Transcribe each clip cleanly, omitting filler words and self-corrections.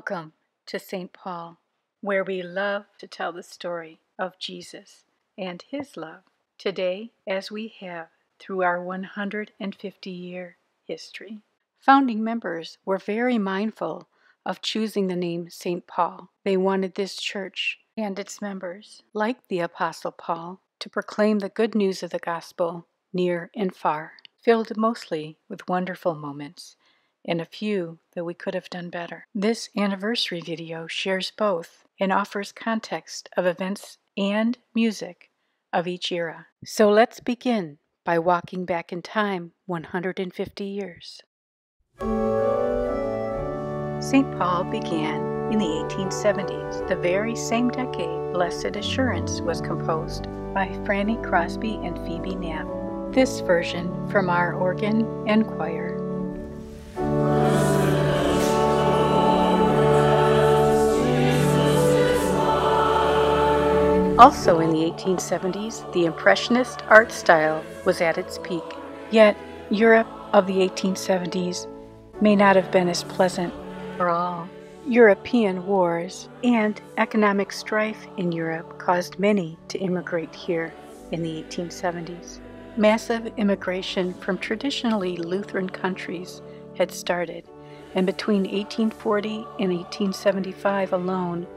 Welcome to St. Paul, where we love to tell the story of Jesus and his love today as we have through our 150-year history. Founding members were very mindful of choosing the name St. Paul. They wanted this church and its members, like the Apostle Paul, to proclaim the good news of the gospel near and far, filled mostly with wonderful moments and a few that we could have done better. This anniversary video shares both and offers context of events and music of each era. So let's begin by walking back in time 150 years. St. Paul began in the 1870s, the very same decade Blessed Assurance was composed by Franny Crosby and Phoebe Knapp. This version from our organ and choir. Also in the 1870s, the Impressionist art style was at its peak. Yet, Europe of the 1870s may not have been as pleasant for all. European wars and economic strife in Europe caused many to immigrate here in the 1870s. Massive immigration from traditionally Lutheran countries had started, and between 1840 and 1875 alone,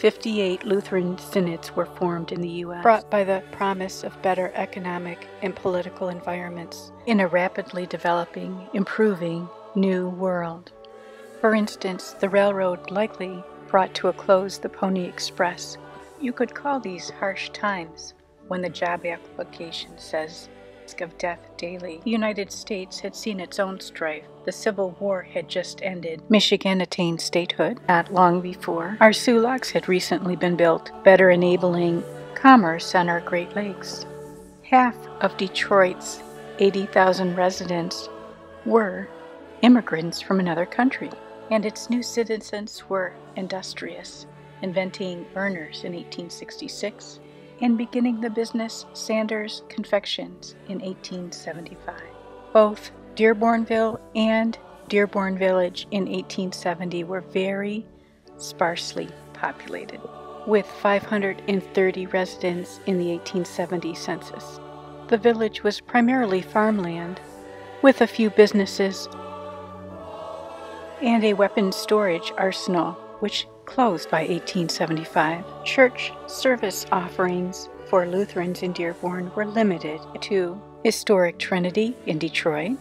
58 Lutheran synods were formed in the U.S., brought by the promise of better economic and political environments in a rapidly developing, improving new world. For instance, the railroad likely brought to a close the Pony Express. You could call these harsh times when the job application says risk of death daily. The United States had seen its own strife. The Civil War had just ended. Michigan attained statehood not long before. Our Sulaks had recently been built, better enabling commerce on our Great Lakes. Half of Detroit's 80,000 residents were immigrants from another country, and its new citizens were industrious, inventing burners in 1866 and beginning the business Sanders Confections in 1875. Both Dearbornville and Dearborn Village in 1870 were very sparsely populated, with 530 residents in the 1870 census. The village was primarily farmland, with a few businesses and a weapons storage arsenal, which closed by 1875. Church service offerings for Lutherans in Dearborn were limited to historic Trinity in Detroit.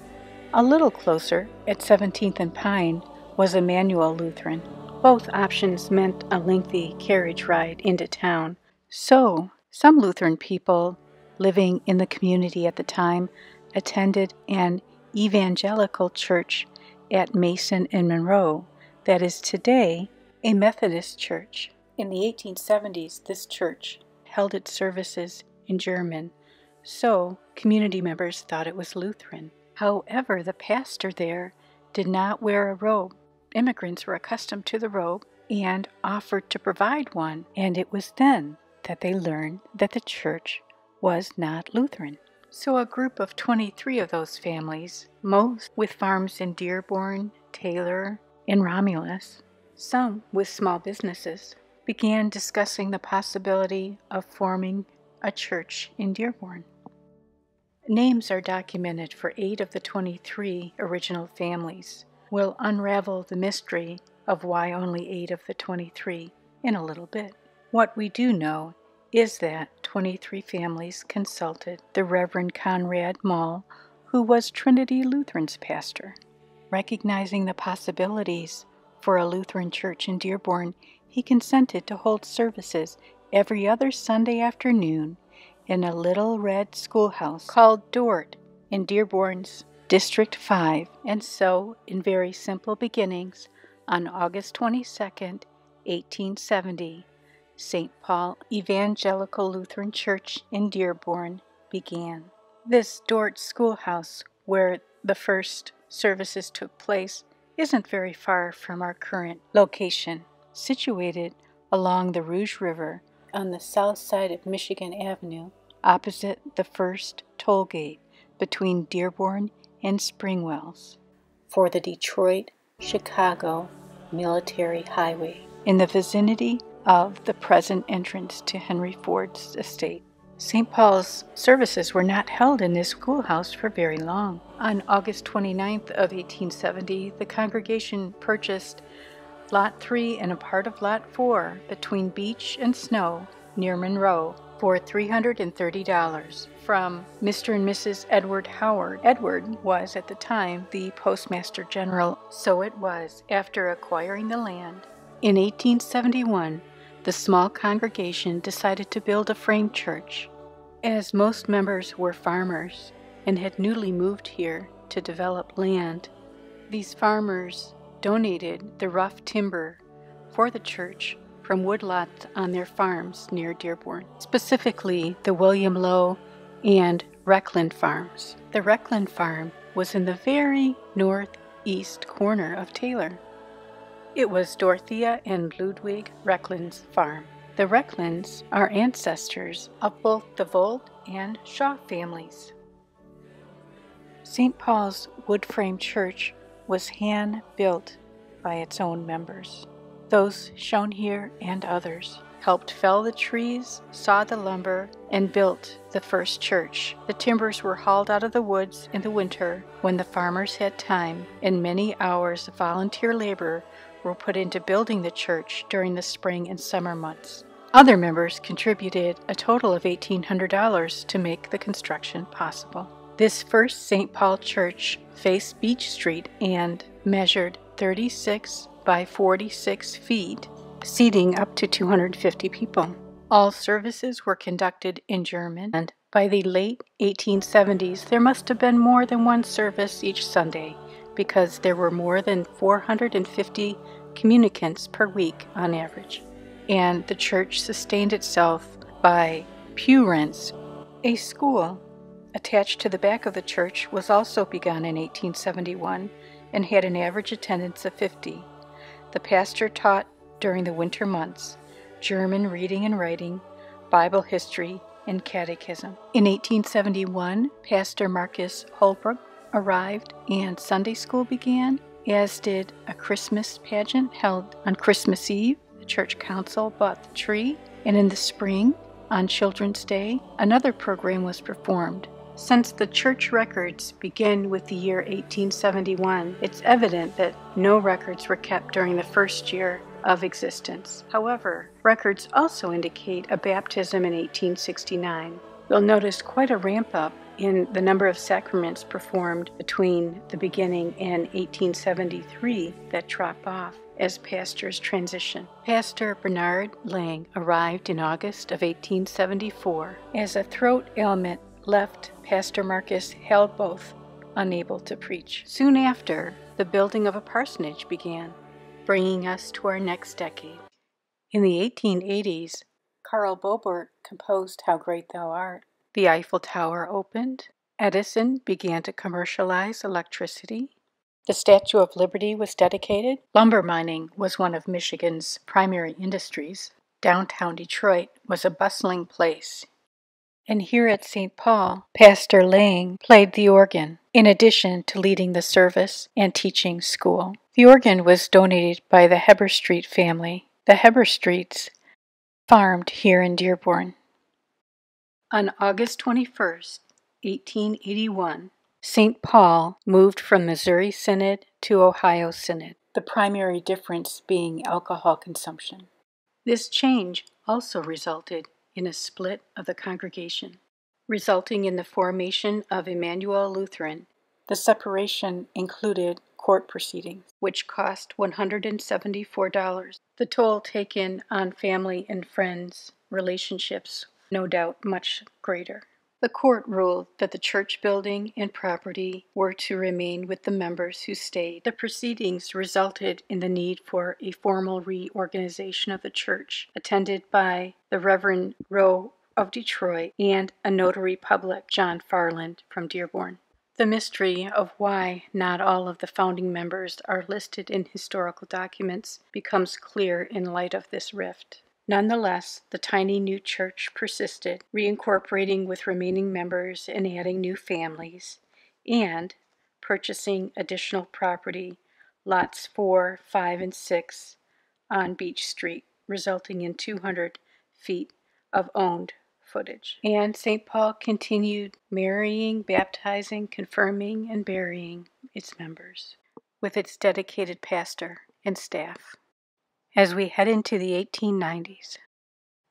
A little closer, at 17th and Pine, was Emmanuel Lutheran. Both options meant a lengthy carriage ride into town, so some Lutheran people living in the community at the time attended an evangelical church at Mason and Monroe that is today a Methodist church. In the 1870s, this church held its services in German, so community members thought it was Lutheran. However, the pastor there did not wear a robe. Immigrants were accustomed to the robe and offered to provide one, and it was then that they learned that the church was not Lutheran. So a group of 23 of those families, most with farms in Dearborn, Taylor, and Romulus, some with small businesses, began discussing the possibility of forming a church in Dearborn. Names are documented for 8 of the 23 original families. We'll unravel the mystery of why only 8 of the 23 in a little bit. What we do know is that 23 families consulted the Reverend Conrad Mull, who was Trinity Lutheran's pastor. Recognizing the possibilities for a Lutheran church in Dearborn, he consented to hold services every other Sunday afternoon in a little red schoolhouse called Dort in Dearborn's District 5. And so, in very simple beginnings, on August 22nd, 1870, St. Paul Evangelical Lutheran Church in Dearborn began. This Dort schoolhouse, where the first services took place, isn't very far from our current location, situated along the Rouge River on the south side of Michigan Avenue, opposite the first toll gate between Dearborn and Springwells for the Detroit, Chicago, military highway in the vicinity of the present entrance to Henry Ford's estate. St. Paul's services were not held in this schoolhouse for very long. On August 29th of 1870, the congregation purchased Lot 3 and a part of Lot 4 between Beach and Snow near Monroe for $330 from Mr. and Mrs. Edward Howard. Edward was at the time the Postmaster General, so it was after acquiring the land. In 1871, the small congregation decided to build a frame church. As most members were farmers and had newly moved here to develop land, these farmers donated the rough timber for the church from woodlots on their farms near Dearborn, specifically the William Lowe and Reckland farms. The Reckland farm was in the very northeast corner of Taylor. It was Dorothea and Ludwig Reckland's farm. The Recklands are ancestors of both the Volt and Shaw families. St. Paul's wood frame church was hand-built by its own members. Those shown here and others helped fell the trees, saw the lumber, and built the first church. The timbers were hauled out of the woods in the winter when the farmers had time, and many hours of volunteer labor were put into building the church during the spring and summer months. Other members contributed a total of $1,800 to make the construction possible. This first St. Paul church faced Beach Street and measured 36 by 46 feet, seating up to 250 people. All services were conducted in German, and by the late 1870s, there must have been more than one service each Sunday because there were more than 450 communicants per week on average. And the church sustained itself by pew rents. A school attached to the back of the church was also begun in 1871 and had an average attendance of 50. The pastor taught during the winter months German reading and writing, Bible history, and catechism. In 1871, Pastor Marcus Holbrook arrived and Sunday school began, as did a Christmas pageant held on Christmas Eve. The church council bought the tree, and in the spring, on Children's Day, another program was performed. Since the church records begin with the year 1871, it's evident that no records were kept during the first year of existence. However, records also indicate a baptism in 1869. You'll notice quite a ramp-up in the number of sacraments performed between the beginning and 1873 that drop off as pastors transition. Pastor Bernard Lang arrived in August of 1874. As a throat ailment left Pastor Marcus Halboth unable to preach. Soon after, the building of a parsonage began, bringing us to our next decade. In the 1880s, Karl Bobert composed How Great Thou Art. The Eiffel Tower opened. Edison began to commercialize electricity. The Statue of Liberty was dedicated. Lumber mining was one of Michigan's primary industries. Downtown Detroit was a bustling place. And here at St. Paul, Pastor Lang played the organ, in addition to leading the service and teaching school. The organ was donated by the Heberstreet family. The Heberstreets farmed here in Dearborn. On August 21st, 1881, St. Paul moved from Missouri Synod to Ohio Synod, the primary difference being alcohol consumption. This change also resulted in a split of the congregation, resulting in the formation of Emmanuel Lutheran. The separation included court proceedings, which cost $174. The toll taken on family and friends' relationships, no doubt much greater. The court ruled that the church building and property were to remain with the members who stayed. The proceedings resulted in the need for a formal reorganization of the church, attended by the Reverend Rowe of Detroit and a notary public, John Farland, from Dearborn. The mystery of why not all of the founding members are listed in historical documents becomes clear in light of this rift. Nonetheless, the tiny new church persisted, reincorporating with remaining members and adding new families, and purchasing additional property lots 4, 5, and 6 on Beach Street, resulting in 200 feet of owned footage. And St. Paul continued marrying, baptizing, confirming, and burying its members with its dedicated pastor and staff. As we head into the 1890s,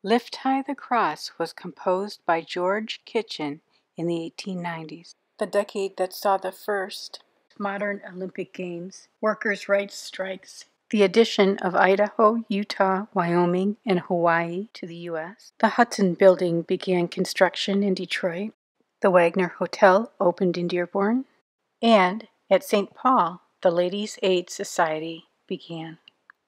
Lift High the Cross was composed by George Kitchen in the 1890s, the decade that saw the first modern Olympic Games, workers' rights strikes, the addition of Idaho, Utah, Wyoming, and Hawaii to the U.S. The Hudson Building began construction in Detroit. The Wagner Hotel opened in Dearborn. And at St. Paul, the Ladies' Aid Society began.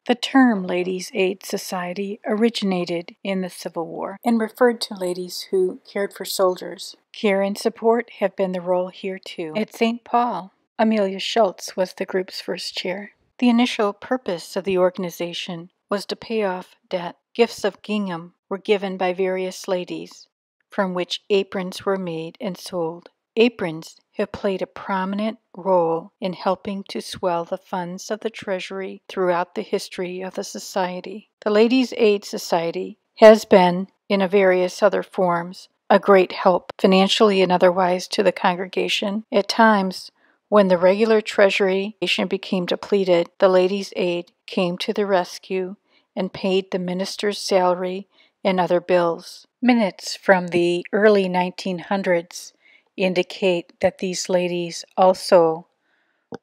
The term Ladies' Aid Society originated in the Civil War and referred to ladies who cared for soldiers. Care and support have been the role here too. At St. Paul, Amelia Schultz was the group's first chair. The initial purpose of the organization was to pay off debt. Gifts of gingham were given by various ladies, from which aprons were made and sold. Aprons have played a prominent role in helping to swell the funds of the Treasury throughout the history of the Society. The Ladies' Aid Society has been, in various other forms, a great help, financially and otherwise, to the congregation. At times, when the regular Treasury became depleted, the Ladies' Aid came to the rescue and paid the minister's salary and other bills. Minutes from the early 1900s indicate that these ladies also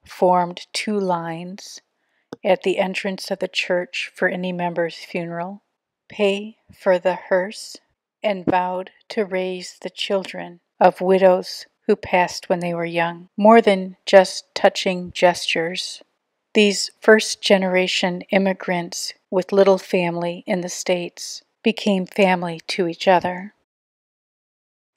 formed 2 lines at the entrance of the church for any member's funeral, pay for the hearse, and vowed to raise the children of widows who passed when they were young. More than just touching gestures, these first-generation immigrants with little family in the States became family to each other.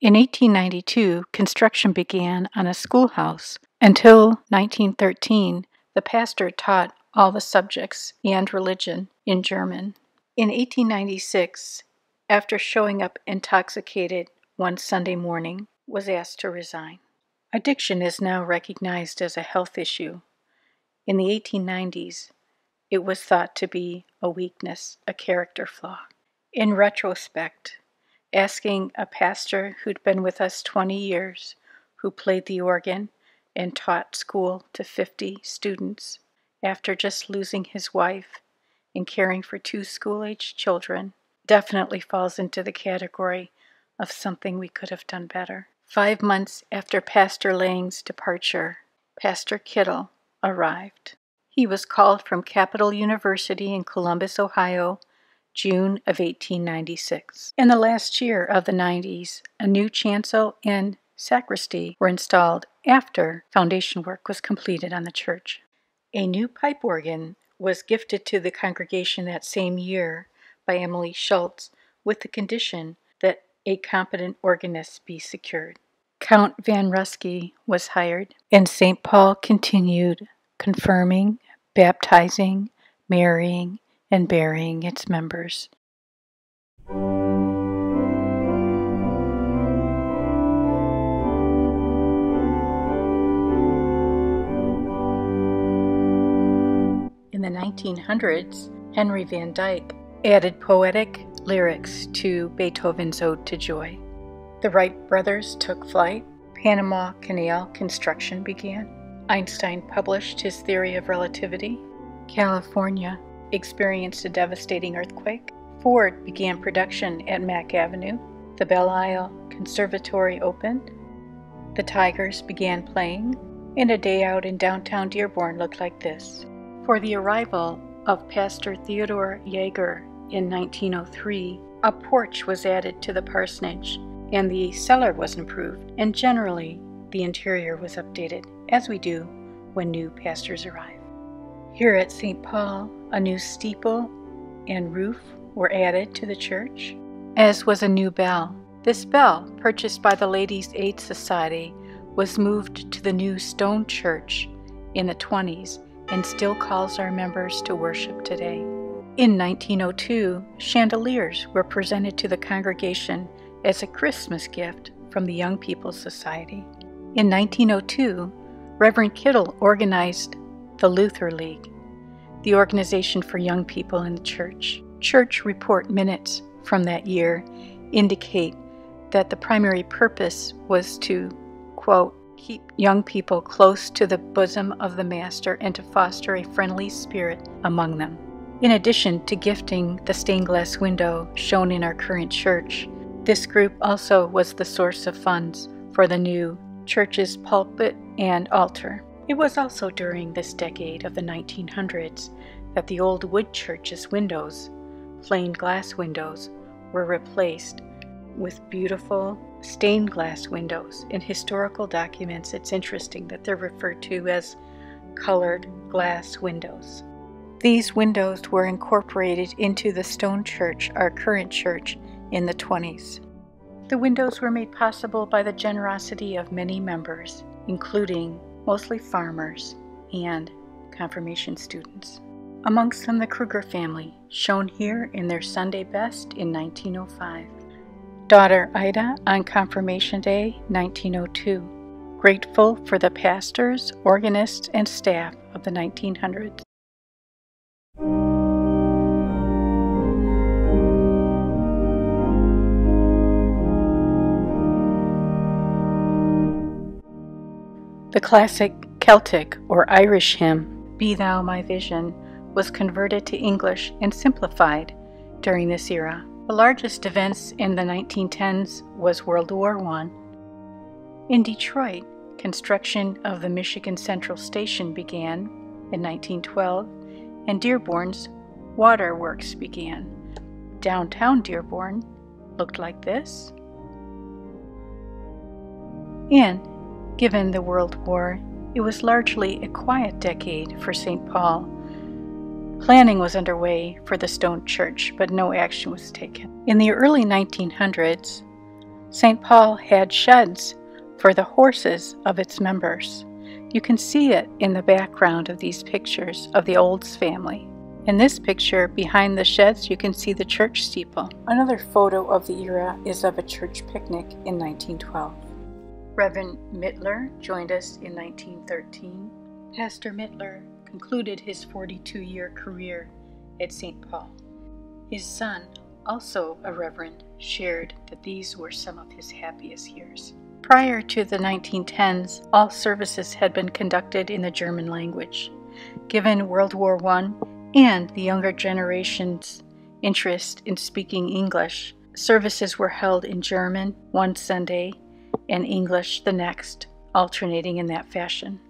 In 1892, construction began on a schoolhouse. Until 1913, the pastor taught all the subjects and religion in German. In 1896, after showing up intoxicated one Sunday morning, was asked to resign. Addiction is now recognized as a health issue. In the 1890s, it was thought to be a weakness, a character flaw. In retrospect, asking a pastor who'd been with us 20 years, who played the organ and taught school to 50 students, after just losing his wife and caring for 2 school-aged children, definitely falls into the category of something we could have done better. 5 months after Pastor Lang's departure, Pastor Kittle arrived. He was called from Capital University in Columbus, Ohio, June of 1896. In the last year of the 90s, a new chancel and sacristy were installed after foundation work was completed on the church. A new pipe organ was gifted to the congregation that same year by Emily Schultz, with the condition that a competent organist be secured. Count Van Ruske was hired, and St. Paul continued confirming, baptizing, marrying, and burying its members. In the 1900s, Henry Van Dyke added poetic lyrics to Beethoven's Ode to Joy. The Wright brothers took flight. Panama Canal construction began. Einstein published his theory of relativity. California experienced a devastating earthquake. Ford began production at Mack Avenue. The Belle Isle Conservatory opened. The Tigers began playing, and a day out in downtown Dearborn looked like this. For the arrival of Pastor Theodore Yeager in 1903, a porch was added to the parsonage, and the cellar was improved, and generally the interior was updated, as we do when new pastors arrive. Here at St. Paul, a new steeple and roof were added to the church, as was a new bell. This bell, purchased by the Ladies' Aid Society, was moved to the new stone church in the 20s and still calls our members to worship today. In 1902, chandeliers were presented to the congregation as a Christmas gift from the Young People's Society. In 1902, Reverend Kittle organized the Luther League, the organization for young people in the church. Church report minutes from that year indicate that the primary purpose was to, quote, keep young people close to the bosom of the Master and to foster a friendly spirit among them. In addition to gifting the stained glass window shown in our current church, this group also was the source of funds for the new church's pulpit and altar. It was also during this decade of the 1900s that the old wood church's windows, plain glass windows, were replaced with beautiful stained glass windows. In historical documents, it's interesting that they're referred to as colored glass windows. These windows were incorporated into the stone church, our current church, in the 20s. The windows were made possible by the generosity of many members, including mostly farmers and confirmation students. Amongst them the Kruger family, shown here in their Sunday best in 1905. Daughter Ida on Confirmation Day, 1902. Grateful for the pastors, organists, and staff of the 1900s. The classic Celtic or Irish hymn, Be Thou My Vision, was converted to English and simplified during this era. The largest events in the 1910s was World War I. In Detroit, construction of the Michigan Central Station began in 1912, and Dearborn's waterworks began. Downtown Dearborn looked like this. And given the World War, it was largely a quiet decade for St. Paul. Planning was underway for the stone church, but no action was taken. In the early 1900s, St. Paul had sheds for the horses of its members. You can see it in the background of these pictures of the Olds family. In this picture, behind the sheds, you can see the church steeple. Another photo of the era is of a church picnic in 1912. Reverend Mittler joined us in 1913. Pastor Mittler concluded his 42-year career at St. Paul. His son, also a reverend, shared that these were some of his happiest years. Prior to the 1910s, all services had been conducted in the German language. Given World War I and the younger generation's interest in speaking English, services were held in German one Sunday and English the next, alternating in that fashion.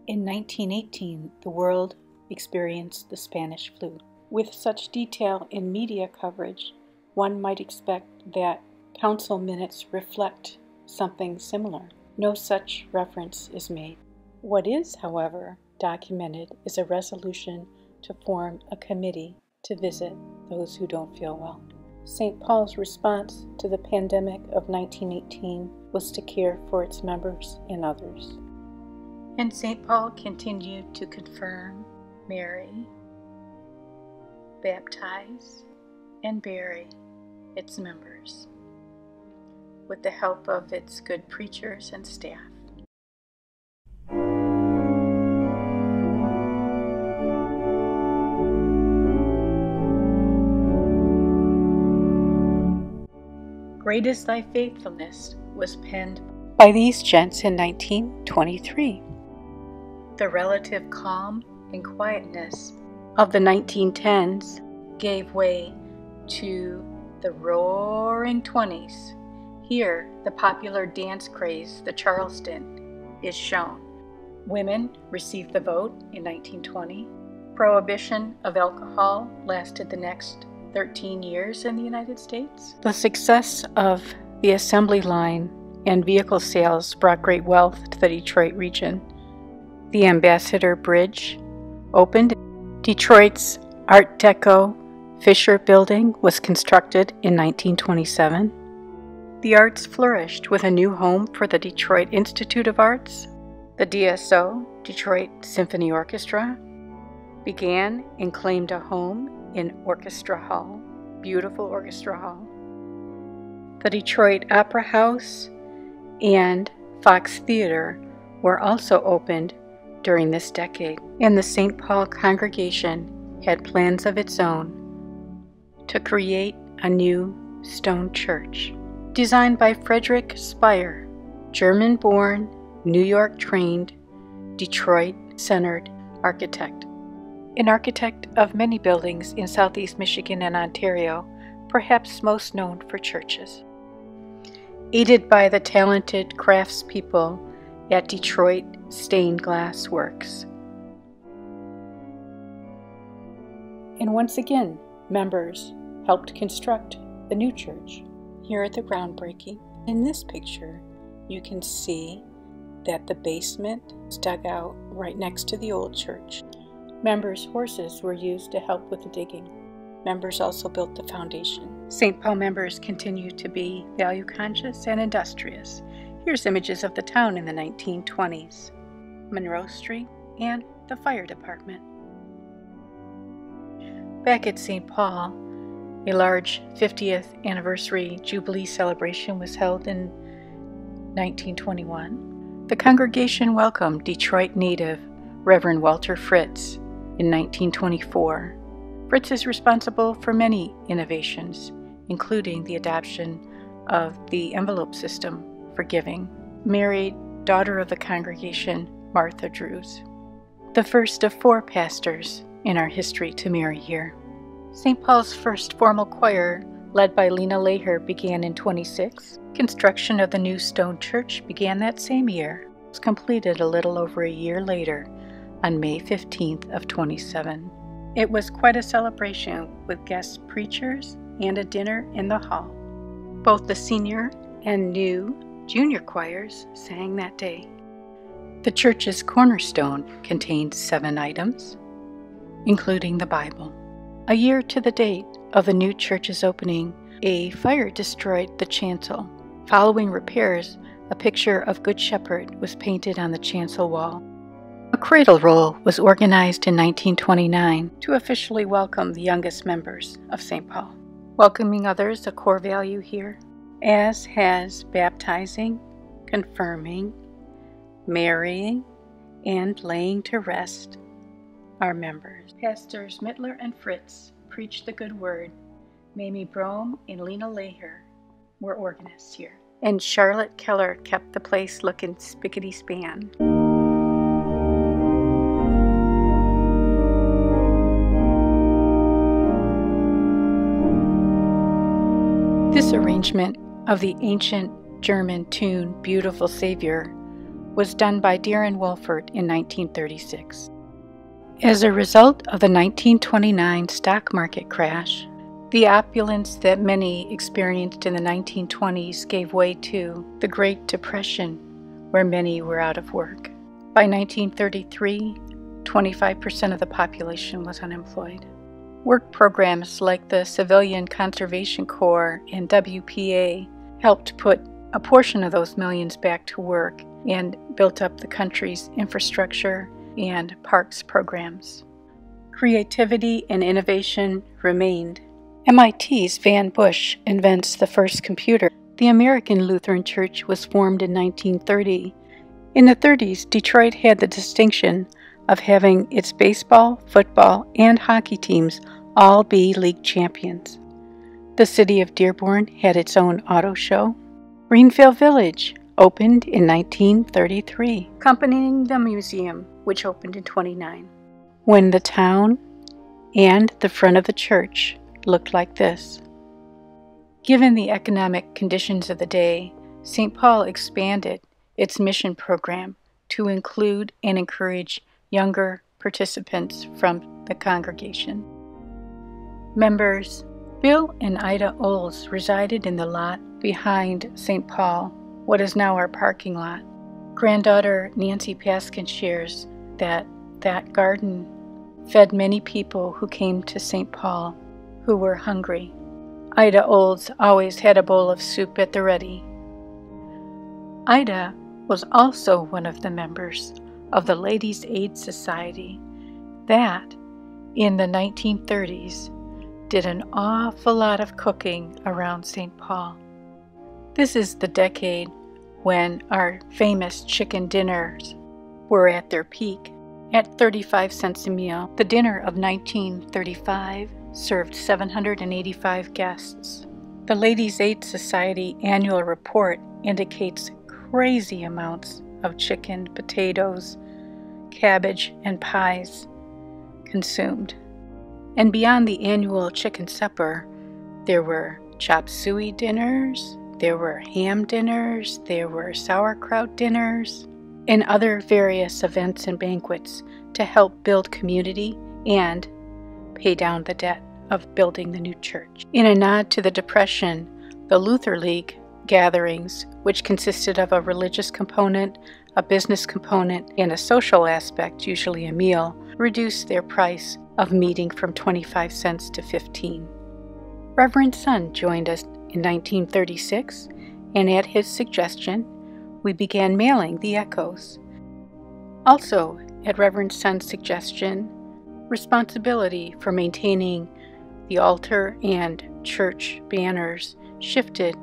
In 1918, the world experienced the Spanish flu. With such detail in media coverage, one might expect that council minutes reflect something similar. No such reference is made. What is, however, documented is a resolution to form a committee to visit those who don't feel well. St. Paul's response to the pandemic of 1918 was to care for its members and others. And St. Paul continued to confirm, marry, baptize, and bury its members with the help of its good preachers and staff. Great is Thy Faithfulness was penned by these gents in 1923. The relative calm and quietness of the 1910s gave way to the roaring 20s. Here, the popular dance craze, the Charleston, is shown. Women received the vote in 1920. Prohibition of alcohol lasted the next 13 years in the United States. The success of the assembly line and vehicle sales brought great wealth to the Detroit region. The Ambassador Bridge opened. Detroit's Art Deco Fisher Building was constructed in 1927. The arts flourished with a new home for the Detroit Institute of Arts. The DSO, Detroit Symphony Orchestra, began and claimed a home in Orchestra Hall, beautiful Orchestra Hall. The Detroit Opera House and Fox Theater were also opened during this decade, and the St. Paul congregation had plans of its own to create a new stone church. Designed by Frederick Speyer, German-born, New York-trained, Detroit-centered architect. An architect of many buildings in southeast Michigan and Ontario, perhaps most known for churches. Aided by the talented craftspeople at Detroit Stained Glass Works. And once again, members helped construct the new church. Here at the groundbreaking, in this picture, you can see that the basement is dug out right next to the old church. Members' horses were used to help with the digging. Members also built the foundation. St. Paul members continue to be value-conscious and industrious. Here's images of the town in the 1920s, Monroe Street, and the fire department. Back at St. Paul, a large 50th anniversary Jubilee celebration was held in 1921. The congregation welcomed Detroit native Reverend Walter Fritz in 1924. Fritz is responsible for many innovations, including the adoption of the envelope system for giving. Married daughter of the congregation, Martha Drews, the first of 4 pastors in our history to marry here. St. Paul's first formal choir, led by Lena Leher, began in 26. Construction of the new stone church began that same year. It was completed a little over a year later, on May 15th of 27. It was quite a celebration with guest preachers and a dinner in the hall. Both the senior and new junior choirs sang that day. The church's cornerstone contained 7 items, including the Bible. A year to the date of the new church's opening, a fire destroyed the chancel. Following repairs, a picture of Good Shepherd was painted on the chancel wall. A cradle roll was organized in 1929 to officially welcome the youngest members of St. Paul. Welcoming others a core value here, as has baptizing, confirming, marrying, and laying to rest our members. Pastors Mittler and Fritz preached the good word. Mamie Brome and Lena Leher were organists here. And Charlotte Keller kept the place looking spickety-span. This arrangement of the ancient German tune Beautiful Savior was done by Darren Wolfert in 1936. As a result of the 1929 stock market crash, the opulence that many experienced in the 1920s gave way to the Great Depression, where many were out of work. By 1933, 25% of the population was unemployed. Work programs like the Civilian Conservation Corps and WPA helped put a portion of those millions back to work and built up the country's infrastructure and parks programs. Creativity and innovation remained. MIT's Van Bush invents the first computer. The American Lutheran Church was formed in 1930. In the 30s, Detroit had the distinction of having its baseball, football, and hockey teams all be league champions. The city of Dearborn had its own auto show. Greenville Village opened in 1933, accompanying the museum, which opened in 29. When the town and the front of the church looked like this. Given the economic conditions of the day, St. Paul expanded its mission program to include and encourage younger participants from the congregation. Members Bill and Ida Oles resided in the lot behind St. Paul, what is now our parking lot. Granddaughter Nancy Paskin shares that garden fed many people who came to St. Paul who were hungry. Ida Oles always had a bowl of soup at the ready. Ida was also one of the members of the Ladies' Aid Society that, in the 1930s, did an awful lot of cooking around St. Paul. This is the decade when our famous chicken dinners were at their peak. at 35 cents a meal. The dinner of 1935 served 785 guests. The Ladies' Aid Society annual report indicates crazy amounts of chicken, potatoes, cabbage, and pies consumed. And beyond the annual chicken supper, there were chop suey dinners, there were ham dinners, there were sauerkraut dinners, and other various events and banquets to help build community and pay down the debt of building the new church. In a nod to the Depression, the Luther League gatherings, which consisted of a religious component, a business component, and a social aspect, usually a meal, reduced their price of meeting from 25 cents to 15. Reverend Sun joined us in 1936, and at his suggestion, we began mailing the echoes. Also, at Reverend Sun's suggestion, responsibility for maintaining the altar and church banners shifted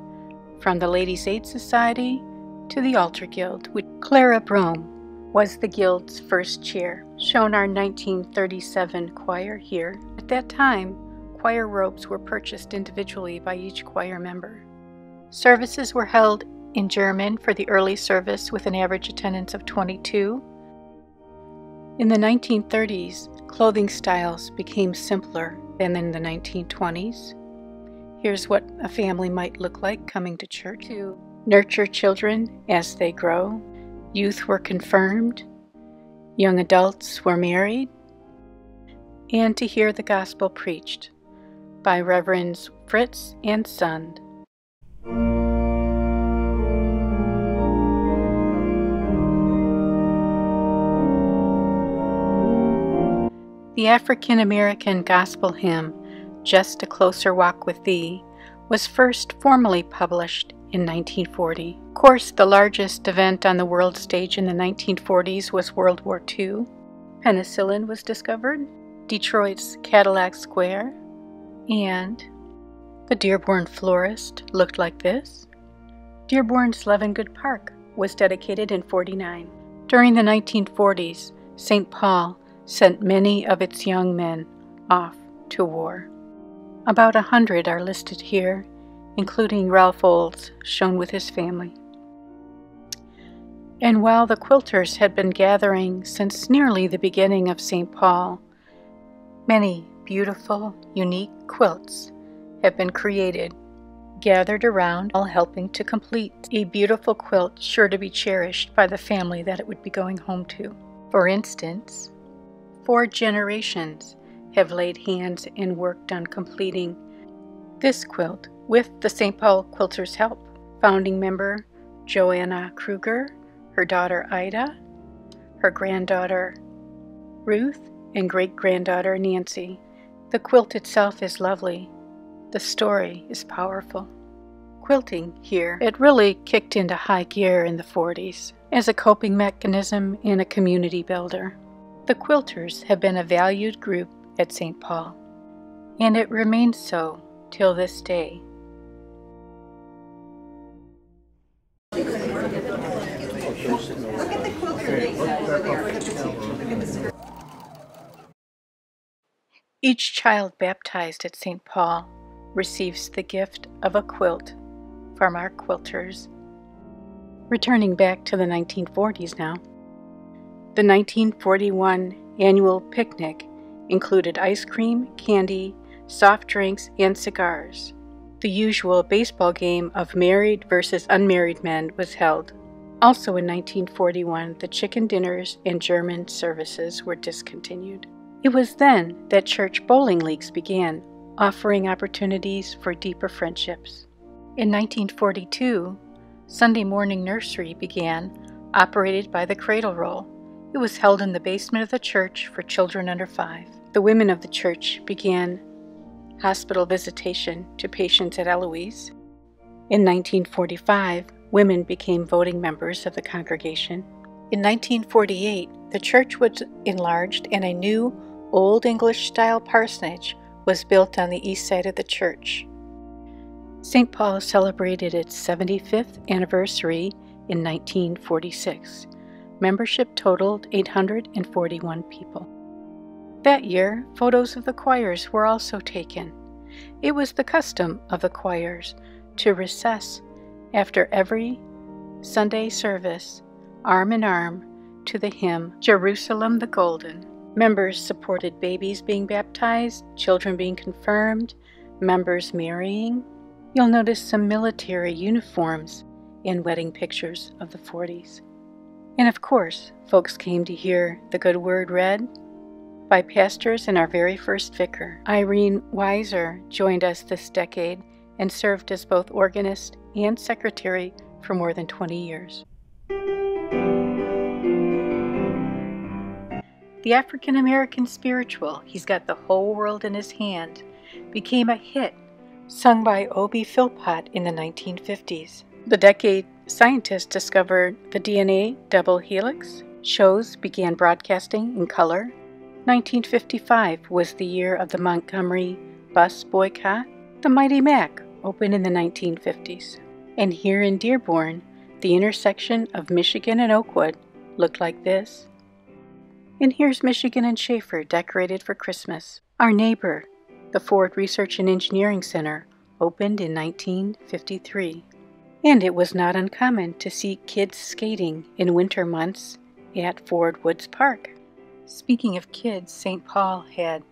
from the Ladies' Aid Society to the Altar Guild, which Clara Brome was the Guild's first chair. Shown our 1937 choir here. At that time, choir robes were purchased individually by each choir member. Services were held in German for the early service with an average attendance of 22. In the 1930s, clothing styles became simpler than in the 1920s. Here's what a family might look like coming to church. To nurture children as they grow, youth were confirmed, young adults were married, and to hear the gospel preached by Reverends Fritz and Sund. The African American gospel hymn, Just a Closer Walk with Thee, was first formally published in 1940. Of course, the largest event on the world stage in the 1940s was World War II. Penicillin was discovered, Detroit's Cadillac Square, and the Dearborn Florist looked like this. Dearborn's Levengood Park was dedicated in 1949. During the 1940s, St. Paul sent many of its young men off to war. About 100 are listed here, including Ralph Olds, shown with his family. And while the quilters had been gathering since nearly the beginning of St. Paul, many beautiful, unique quilts have been created, gathered around, all helping to complete a beautiful quilt sure to be cherished by the family that it would be going home to. For instance, 4 generations have laid hands and worked on completing this quilt with the St. Paul Quilters' help. Founding member Joanna Kruger, her daughter Ida, her granddaughter Ruth, and great-granddaughter Nancy. The quilt itself is lovely. The story is powerful. Quilting here, it really kicked into high gear in the 40s as a coping mechanism and a community builder. The quilters have been a valued group at St. Paul, and it remains so till this day. Each child baptized at St. Paul receives the gift of a quilt from our quilters. Returning back to the 1940s now. The 1941 annual picnic included ice cream, candy, soft drinks, and cigars. The usual baseball game of married versus unmarried men was held. Also in 1941, the chicken dinners and German services were discontinued. It was then that church bowling leagues began, offering opportunities for deeper friendships. In 1942, Sunday morning nursery began, operated by the Cradle Roll. It was held in the basement of the church for children under 5. The women of the church began hospital visitation to patients at Eloise. In 1945, women became voting members of the congregation. In 1948, the church was enlarged and a new Old English-style parsonage was built on the east side of the church. St. Paul celebrated its 75th anniversary in 1946 Membership totaled 841 people. That year, photos of the choirs were also taken. It was the custom of the choirs to recess after every Sunday service, arm in arm, to the hymn, Jerusalem the Golden. Members supported babies being baptized, children being confirmed, members marrying. You'll notice some military uniforms in wedding pictures of the 40s. And of course, folks came to hear the good word read by pastors, and our very first vicar, Irene Weiser, joined us this decade and served as both organist and secretary for more than 20 years. The African American spiritual, He's Got the Whole World in His Hand, became a hit, sung by Obie Philpott in the 1950s. The decade scientists discovered the DNA double helix. Shows began broadcasting in color. 1955 was the year of the Montgomery bus boycott. The Mighty Mac opened in the 1950s. And here in Dearborn, the intersection of Michigan and Oakwood looked like this. And here's Michigan and Schaefer decorated for Christmas. Our neighbor, the Ford Research and Engineering Center, opened in 1953. And it was not uncommon to see kids skating in winter months at Ford Woods Park. Speaking of kids, St. Paul had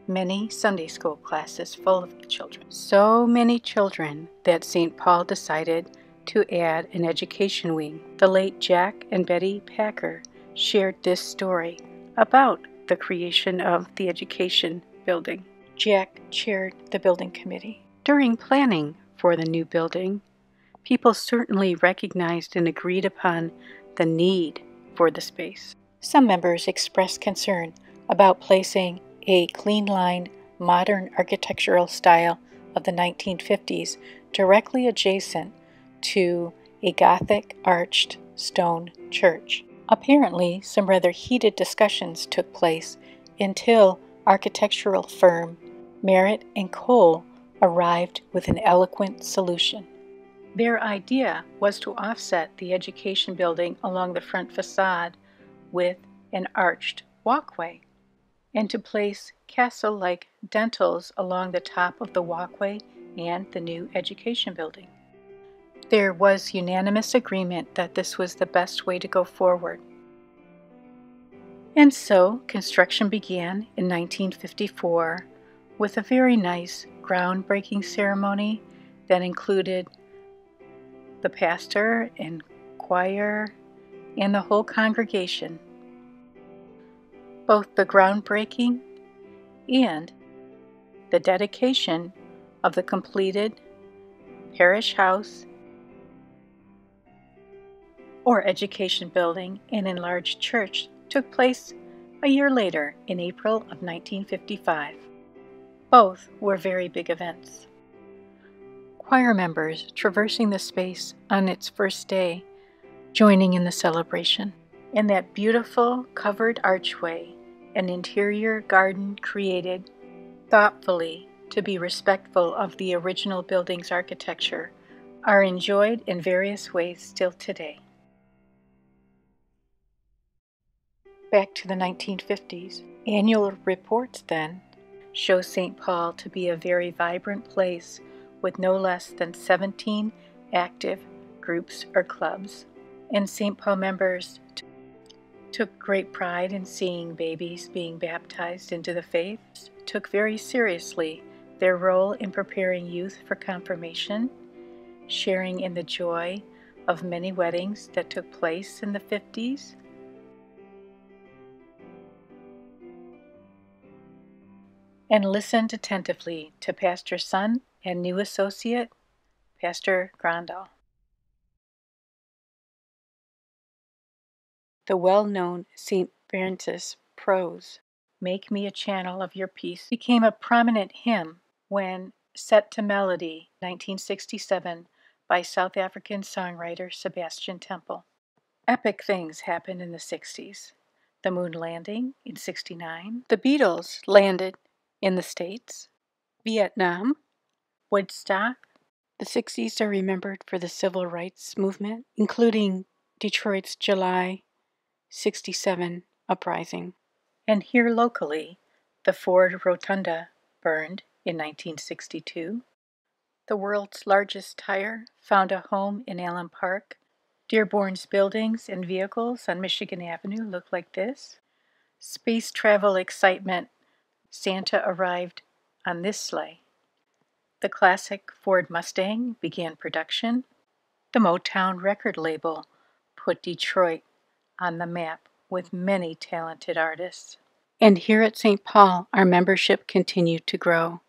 many Sunday school classes full of children. So many children that St. Paul decided to add an education wing. The late Jack and Betty Packer shared this story about the creation of the education building. Jack chaired the building committee. During planning for the new building, people certainly recognized and agreed upon the need for the space. Some members expressed concern about placing a clean line, modern architectural style of the 1950s directly adjacent to a Gothic arched stone church. Apparently, some rather heated discussions took place until architectural firm Merritt and Cole arrived with an eloquent solution. Their idea was to offset the education building along the front facade with an arched walkway, and to place castle-like dentils along the top of the walkway and the new education building. There was unanimous agreement that this was the best way to go forward. And so construction began in 1954 with a very nice groundbreaking ceremony that included the pastor and choir and the whole congregation. Both the groundbreaking and the dedication of the completed parish house or education building and enlarged church took place a year later in April of 1955. Both were very big events. Choir members traversing the space on its first day, joining in the celebration. In that beautiful covered archway, an interior garden created thoughtfully to be respectful of the original building's architecture are enjoyed in various ways still today. Back to the 1950s. Annual reports then show St. Paul to be a very vibrant place with no less than 17 active groups or clubs. And St. Paul members took great pride in seeing babies being baptized into the faith, took very seriously their role in preparing youth for confirmation, sharing in the joy of many weddings that took place in the 50s, and listened attentively to Pastor's son and new associate, Pastor Grandal. The well-known St. Francis prose, "Make Me a Channel of Your Peace," became a prominent hymn when set to melody 1967 by South African songwriter Sebastian Temple. Epic things happened in the 60s. The moon landing in 69. The Beatles landed in the States. Vietnam. Woodstock. The 60s are remembered for the civil rights movement, including Detroit's July 1967 uprising. And here locally, the Ford Rotunda burned in 1962. The world's largest tire found a home in Allen Park. Dearborn's buildings and vehicles on Michigan Avenue look like this. Space travel excitement. Santa arrived on this sleigh. The classic Ford Mustang began production. The Motown record label put Detroit on the map with many talented artists. And here at St. Paul, our membership continued to grow.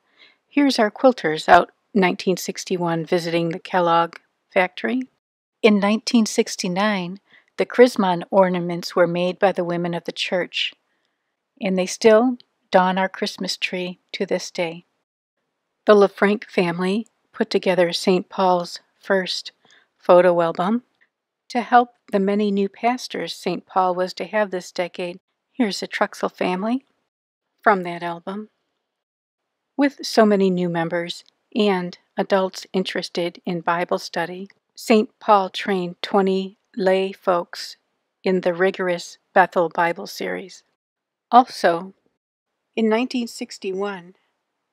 Here's our quilters out 1961 visiting the Kellogg factory. In 1969, the Chrismon ornaments were made by the women of the church, and they still don our Christmas tree to this day. The LaFranc family put together St. Paul's first photo album. To help the many new pastors St. Paul was to have this decade, here's the Truxell family from that album. With so many new members and adults interested in Bible study, St. Paul trained 20 lay folks in the rigorous Bethel Bible series. Also, in 1961,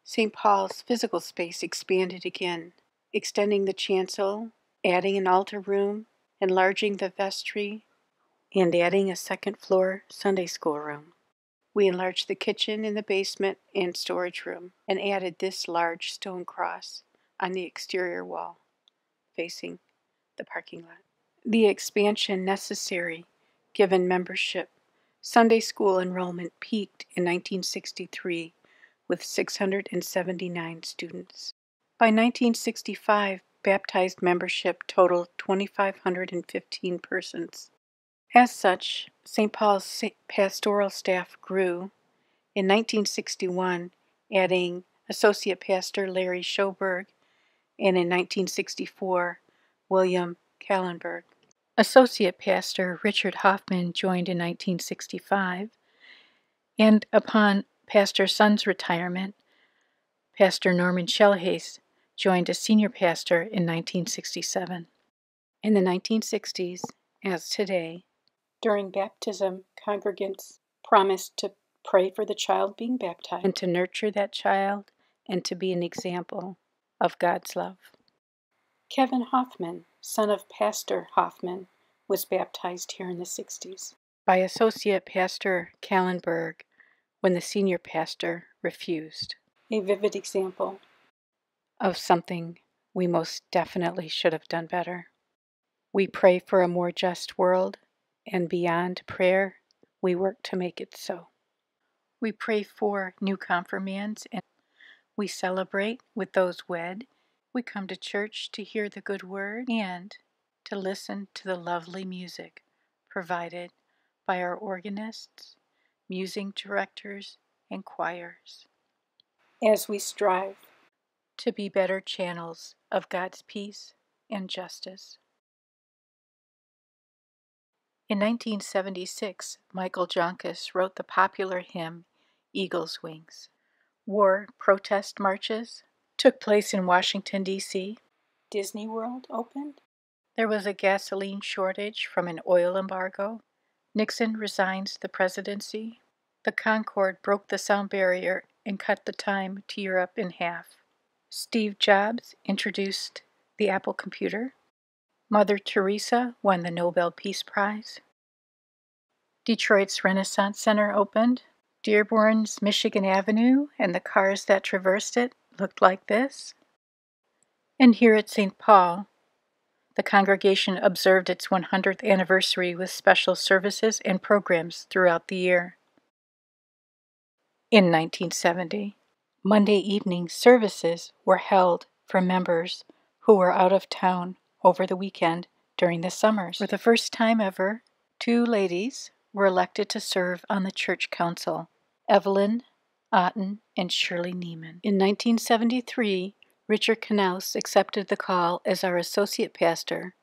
St. Paul's physical space expanded again, extending the chancel, adding an altar room, enlarging the vestry, and adding a second-floor Sunday school room. We enlarged the kitchen in the basement and storage room, and added this large stone cross on the exterior wall, facing the parking lot. The expansion necessary, given membership, Sunday school enrollment peaked in 1963 with 679 students. By 1965, baptized membership totaled 2,515 persons. As such, St. Paul's pastoral staff grew, in 1961 adding Associate Pastor Larry Schoberg, and in 1964 William Kallenberg. Associate Pastor Richard Hoffman joined in 1965, and upon Pastor Sun's retirement, Pastor Norman Schellhase joined as senior pastor in 1967. In the 1960s, as today, during baptism, congregants promised to pray for the child being baptized and to nurture that child and to be an example of God's love. Kevin Hoffman, son of Pastor Hoffman, was baptized here in the 60s by Associate Pastor Kallenberg when the senior pastor refused. A vivid example of something we most definitely should have done better. We pray for a more just world, and beyond prayer, we work to make it so. We pray for new confirmands, and we celebrate with those wed. We come to church to hear the good word and to listen to the lovely music provided by our organists, music directors, and choirs, as we strive to be better channels of God's peace and justice. In 1976, Michael Jonkis wrote the popular hymn, Eagle's Wings. War protest marches took place in Washington, D.C. Disney World opened. There was a gasoline shortage from an oil embargo. Nixon resigns the presidency. The Concorde broke the sound barrier and cut the time to Europe in half. Steve Jobs introduced the Apple computer. Mother Teresa won the Nobel Peace Prize. Detroit's Renaissance Center opened. Dearborn's Michigan Avenue and the cars that traversed it looked like this. And here at St. Paul, the congregation observed its 100th anniversary with special services and programs throughout the year. In 1970, Monday evening services were held for members who were out of town over the weekend during the summers. For the first time ever, 2 ladies were elected to serve on the church council, Evelyn Otten and Shirley Neiman. In 1973, Richard Knaus accepted the call as our associate pastor.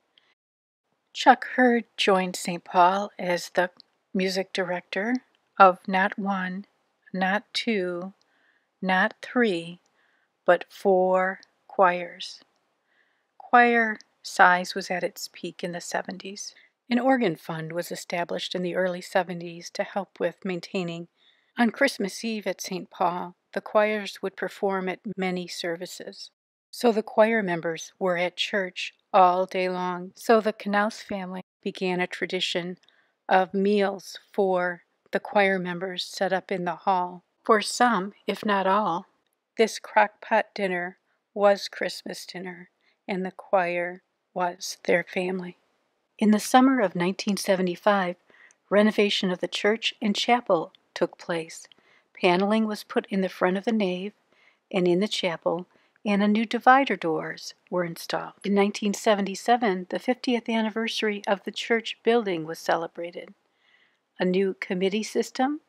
Chuck Hurd joined St. Paul as the music director of not 1, not 2, not 3, but 4 choirs. Choir size was at its peak in the 70s. An organ fund was established in the early 70s to help with maintaining. On Christmas Eve at St. Paul, the choirs would perform at many services. So the choir members were at church all day long. So the Knaus family began a tradition of meals for the choir members set up in the hall. For some, if not all, this crock-pot dinner was Christmas dinner, and the choir was their family. In the summer of 1975, renovation of the church and chapel took place. Paneling was put in the front of the nave and in the chapel, and new divider doors were installed. In 1977, the 50th anniversary of the church building was celebrated. A new committee system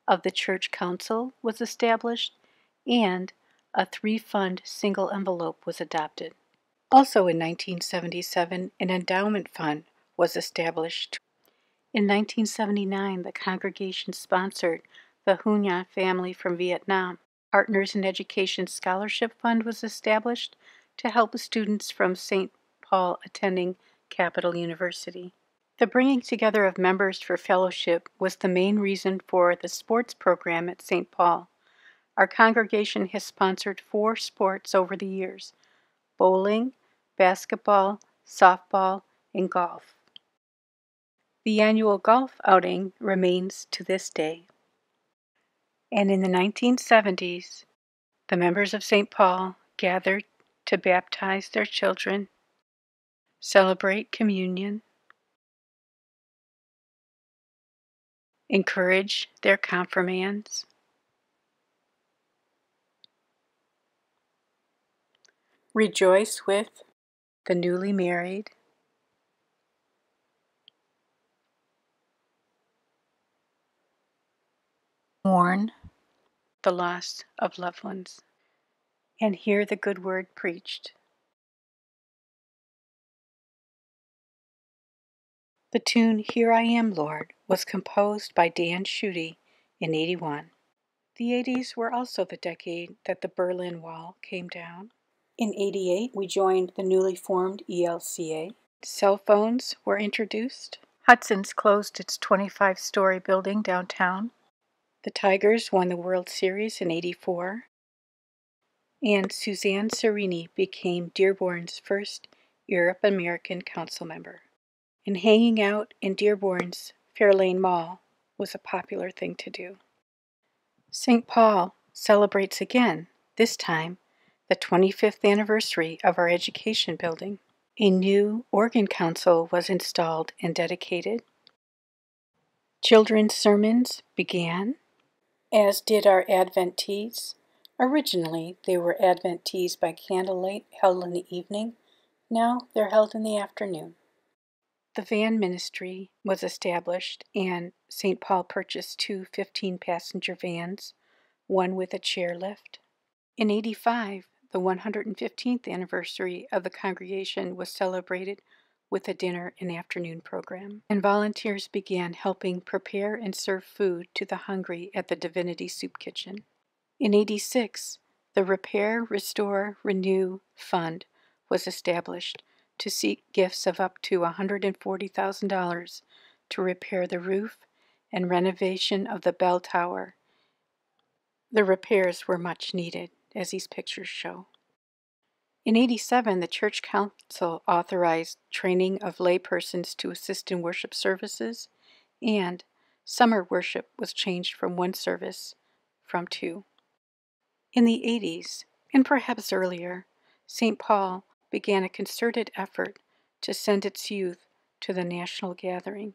of the church council was established, and a three-fund single envelope was adopted. Also in 1977, an endowment fund was established. In 1979, the congregation sponsored the Hunya family from Vietnam. Partners in Education Scholarship Fund was established to help students from St. Paul attending Capital University. The bringing together of members for fellowship was the main reason for the sports program at St. Paul. Our congregation has sponsored 4 sports over the years: bowling, basketball, softball, and golf. The annual golf outing remains to this day. And in the 1970s, the members of St. Paul gathered to baptize their children, celebrate communion, encourage their confirmands, rejoice with the newly married, mourn the loss of loved ones, and hear the good word preached. The tune "Here I Am, Lord" was composed by Dan Schutte in '81. The '80s were also the decade that the Berlin Wall came down. In '88, we joined the newly formed ELCA. Cell phones were introduced. Hudson's closed its 25-story building downtown. The Tigers won the World Series in '84. And Suzanne Serini became Dearborn's first Arab American council member. And hanging out in Dearborn's Fairlane Mall was a popular thing to do. St. Paul celebrates again, this time the 25th anniversary of our education building. A new organ council was installed and dedicated. Children's sermons began, as did our Advent teas. Originally, they were Advent teas by candlelight held in the evening. Now they're held in the afternoon. The van ministry was established, and St. Paul purchased 2 15-passenger vans, one with a chair lift. In '85, the 115th anniversary of the congregation was celebrated with a dinner and afternoon program, and volunteers began helping prepare and serve food to the hungry at the Divinity Soup Kitchen. In '86, the Repair, Restore, Renew Fund was established to seek gifts of up to $140,000 to repair the roof and renovation of the bell tower. The repairs were much needed, as these pictures show. In '87, the Church Council authorized training of laypersons to assist in worship services, and summer worship was changed from 1 service from 2. In the '80s, and perhaps earlier, St. Paul began a concerted effort to send its youth to the national gathering.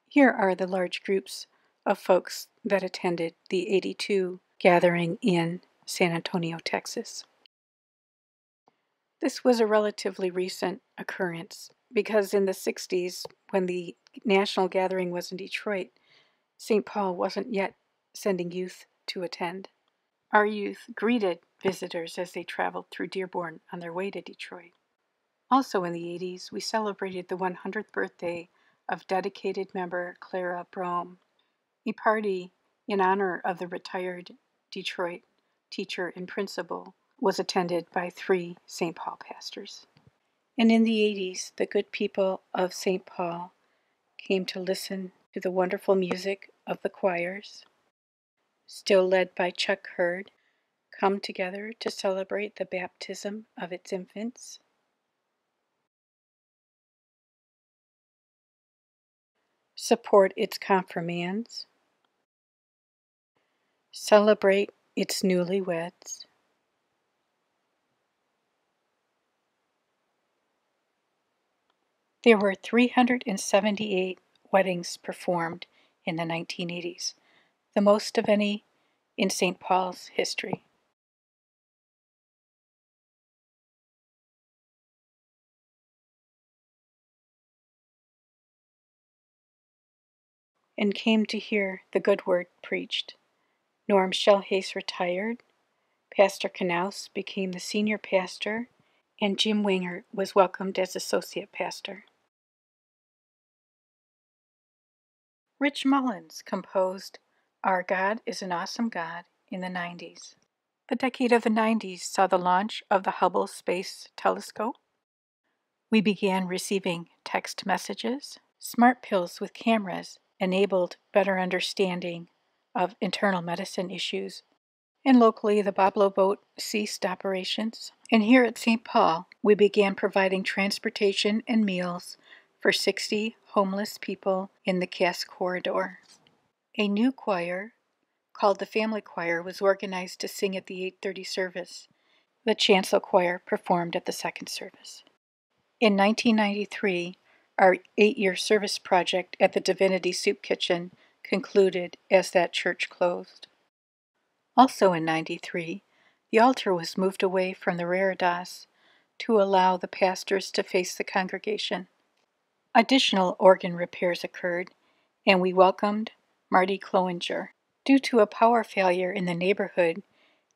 Here are the large groups of folks that attended the '82 gathering in San Antonio, Texas. This was a relatively recent occurrence because in the '60s, when the national gathering was in Detroit, St. Paul wasn't yet sending youth to attend. Our youth greeted visitors as they traveled through Dearborn on their way to Detroit. Also in the '80s, we celebrated the 100th birthday of dedicated member Clara Brome. A party in honor of the retired Detroit teacher and principal was attended by 3 St. Paul pastors. And in the '80s, the good people of St. Paul came to listen to the wonderful music of the choirs, still led by Chuck Hurd, come together to celebrate the baptism of its infants. Support its confirmands. Celebrate its newlyweds. There were 378 weddings performed in the 1980s, the most of any in St. Paul's history. And came to hear the good word preached. Norm Schellhase retired, Pastor Knaus became the senior pastor, and Jim Winger was welcomed as associate pastor. Rich Mullins composed Our God is an Awesome God in the 90s. The decade of the 90s saw the launch of the Hubble Space Telescope. We began receiving text messages. Smart pills with cameras enabled better understanding of internal medicine issues. And locally, the Boblo boat ceased operations. And here at St. Paul, we began providing transportation and meals for 60 homeless people in the Cass Corridor. A new choir, called the Family Choir, was organized to sing at the 8:30 service. The Chancel Choir performed at the second service. In 1993, our 8-year service project at the Divinity Soup Kitchen concluded as that church closed. Also in 93, the altar was moved away from the reredos to allow the pastors to face the congregation. Additional organ repairs occurred, and we welcomed Marty Cloinger. Due to a power failure in the neighborhood,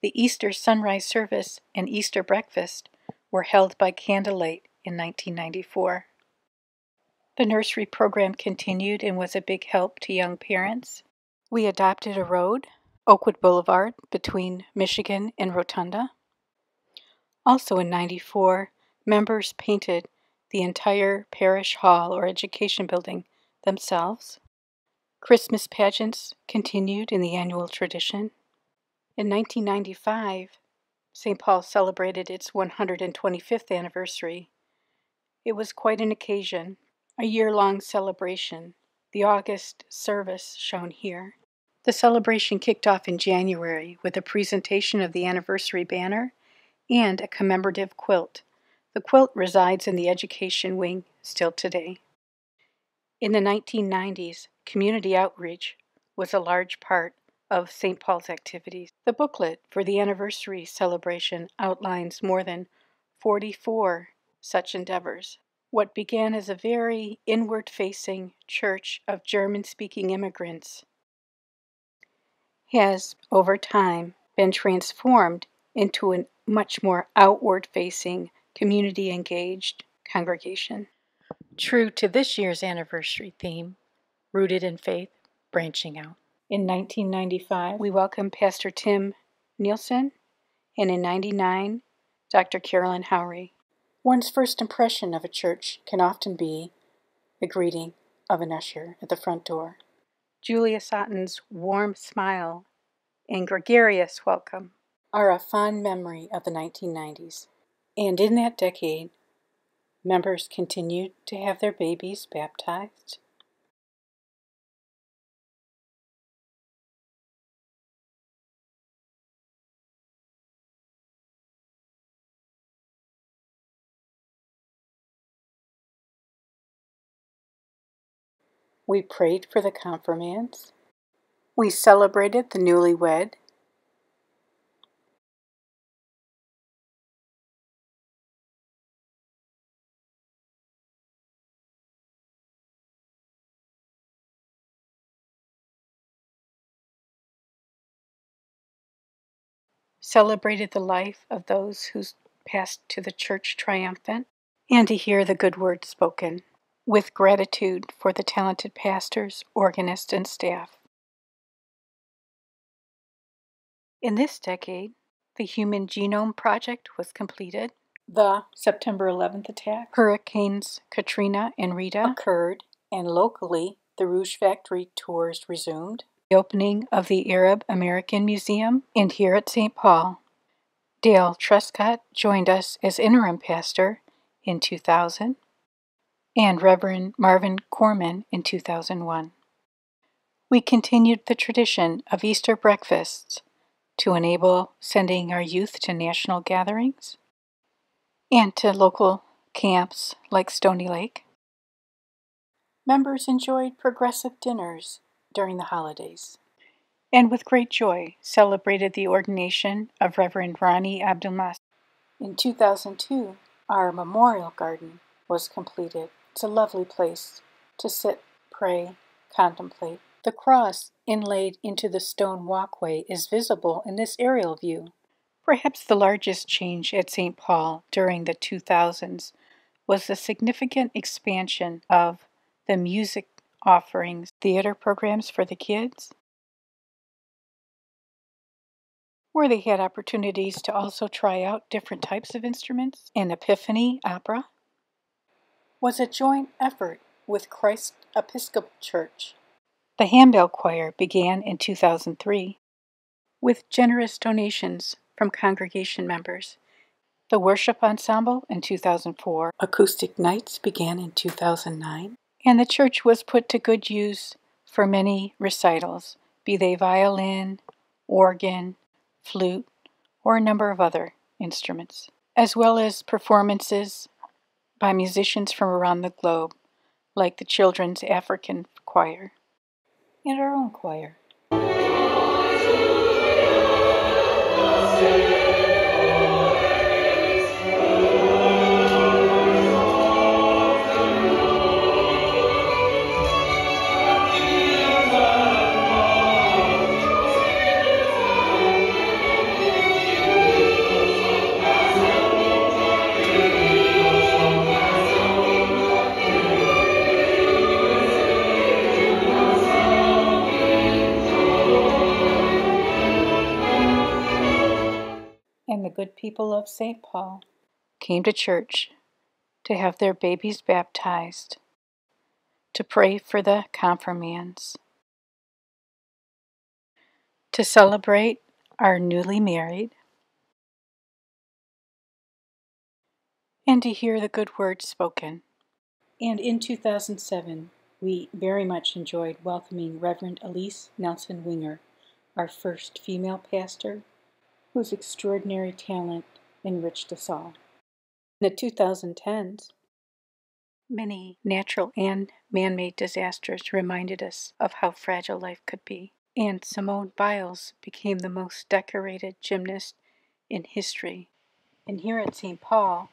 the Easter sunrise service and Easter breakfast were held by candlelight in 1994. The nursery program continued and was a big help to young parents. We adopted a road, Oakwood Boulevard, between Michigan and Rotunda. Also in 94, members painted the entire parish hall or education building themselves. Christmas pageants continued in the annual tradition. In 1995, St. Paul celebrated its 125th anniversary. It was quite an occasion, a year-long celebration, the August service shown here. The celebration kicked off in January with a presentation of the anniversary banner and a commemorative quilt. The quilt resides in the education wing still today. In the 1990s, community outreach was a large part of St. Paul's activities. The booklet for the anniversary celebration outlines more than 44 such endeavors. What began as a very inward-facing church of German-speaking immigrants has, over time, been transformed into a much more outward-facing, community-engaged congregation. True to this year's anniversary theme, Rooted in Faith, Branching Out. In 1995, we welcomed Pastor Tim Nielsen, and in 1999, Dr. Carolyn Howry. One's first impression of a church can often be the greeting of an usher at the front door. Julia Sotton's warm smile and gregarious welcome are a fond memory of the 1990s. And in that decade, members continued to have their babies baptized. We prayed for the confirmands. We celebrated the newlywed. Celebrated the life of those who passed to the church triumphant, and to hear the good word spoken, with gratitude for the talented pastors, organists, and staff. In this decade, the Human Genome Project was completed. The September 11th attack, Hurricanes Katrina and Rita occurred, And locally, the Rouge Factory tours resumed, the opening of the Arab American Museum, and here at St. Paul, Dale Trescott joined us as interim pastor in 2000, and Reverend Marvin Corman in 2001. We continued the tradition of Easter breakfasts to enable sending our youth to national gatherings and to local camps like Stony Lake. Members enjoyed progressive dinners during the holidays, and with great joy celebrated the ordination of Reverend Ronnie Abdelmas. In 2002, our memorial garden was completed. It's a lovely place to sit, pray, contemplate. The cross inlaid into the stone walkway is visible in this aerial view. Perhaps the largest change at St. Paul during the 2000s was the significant expansion of the music offerings, theater programs for the kids, where they had opportunities to also try out different types of instruments. And Epiphany Opera was a joint effort with Christ Episcopal Church. The handbell choir began in 2003 with generous donations from congregation members. The worship ensemble in 2004, acoustic nights began in 2009, and the church was put to good use for many recitals, be they violin, organ, flute, or a number of other instruments, as well as performances by musicians from around the globe, like the Children's African Choir and our own choir. And the good people of St. Paul came to church to have their babies baptized, to pray for the confirmands, to celebrate our newly married, and to hear the good word spoken. And in 2007, we very much enjoyed welcoming Reverend Elise Nelson Winger, our first female pastor, whose extraordinary talent enriched us all. In the 2010s, many natural and man-made disasters reminded us of how fragile life could be, and Simone Biles became the most decorated gymnast in history. And here at St. Paul,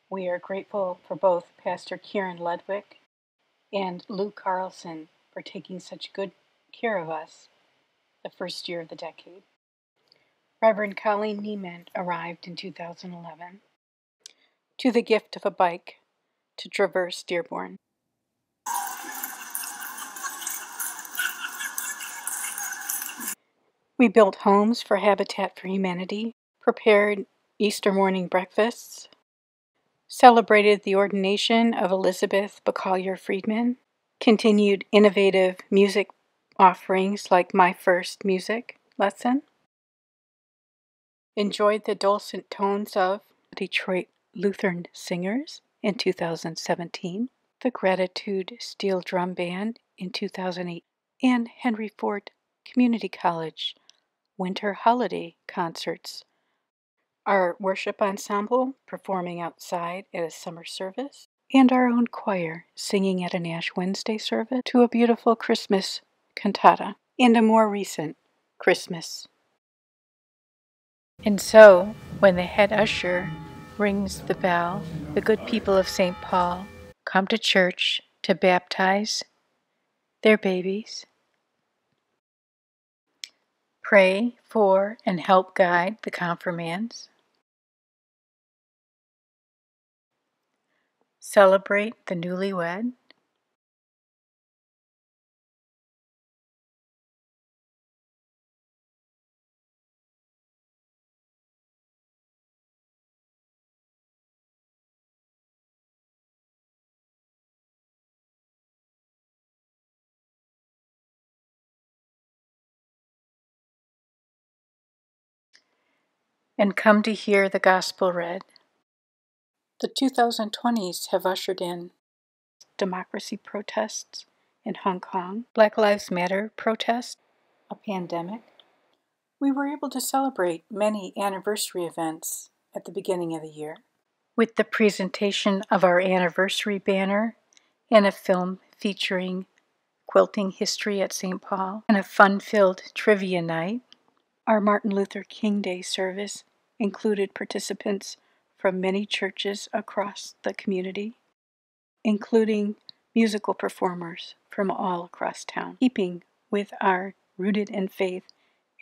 we are grateful for both Pastor Kieran Ludwig and Lou Carlson for taking such good care of us the first year of the decade. Reverend Colleen Neiman arrived in 2011 to the gift of a bike to traverse Dearborn. We built homes for Habitat for Humanity, prepared Easter morning breakfasts, celebrated the ordination of Elizabeth Bacallier Friedman, continued innovative music offerings like My First Music Lesson, enjoyed the dulcet tones of Detroit Lutheran singers in 2017, the Gratitude Steel Drum Band in 2008, and Henry Ford Community College winter holiday concerts. Our worship ensemble performing outside at a summer service, and our own choir singing at an Ash Wednesday service to a beautiful Christmas cantata and a more recent Christmas. And so, when the head usher rings the bell, the good people of St. Paul come to church to baptize their babies, pray for and help guide the confirmands, celebrate the newlywed, and come to hear the gospel read. The 2020s have ushered in democracy protests in Hong Kong, Black Lives Matter protests, a pandemic. We were able to celebrate many anniversary events at the beginning of the year, with the presentation of our anniversary banner and a film featuring quilting history at St. Paul, and a fun-filled trivia night. Our Martin Luther King Day service included participants from many churches across the community, including musical performers from all across town. Keeping with our Rooted in Faith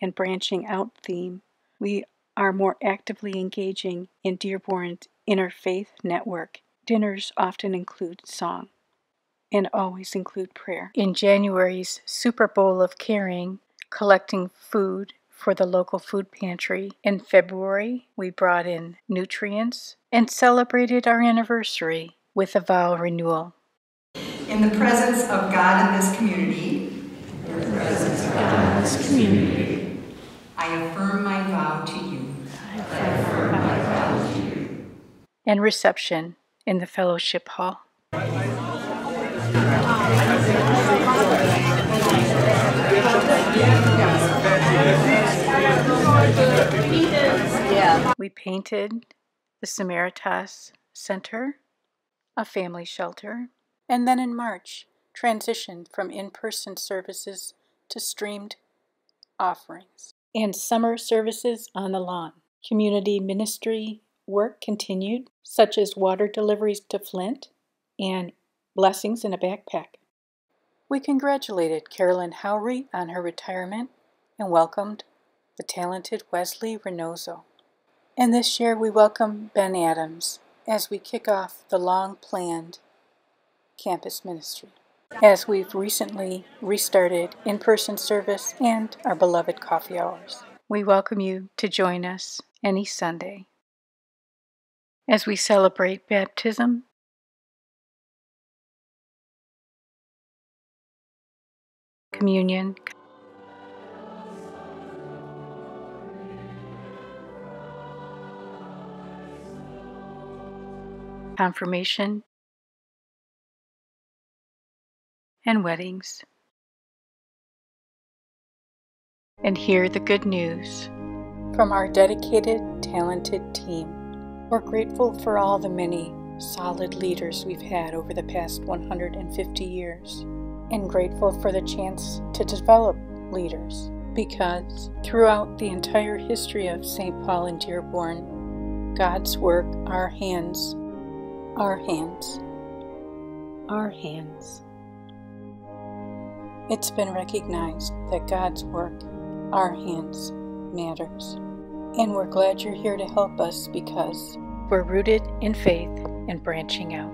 and Branching Out theme, we are more actively engaging in Dearborn's interfaith network. Dinners often include song and always include prayer. In January's Super Bowl of Caring, collecting food for the local food pantry. In February, we brought in nutrients and celebrated our anniversary with a vow renewal. In the presence of God in this community, I affirm my vow to you. And reception in the fellowship hall. We painted the Samaritas Center, a family shelter, and then in March transitioned from in-person services to streamed offerings and summer services on the lawn. Community ministry work continued, such as water deliveries to Flint and blessings in a backpack. We congratulated Carolyn Howry on her retirement and welcomed the talented Wesley Reynoso. And this year we welcome Ben Adams as we kick off the long-planned campus ministry, as we've recently restarted in-person service and our beloved coffee hours. We welcome you to join us any Sunday as we celebrate baptism, communion, confirmation, and weddings. And hear the good news from our dedicated, talented team. We're grateful for all the many solid leaders we've had over the past 150 years, and grateful for the chance to develop leaders, because throughout the entire history of St. Paul and Dearborn, God's work, our hands, it's been recognized that God's work, our hands, matters. And we're glad you're here to help us, because we're rooted in faith and branching out.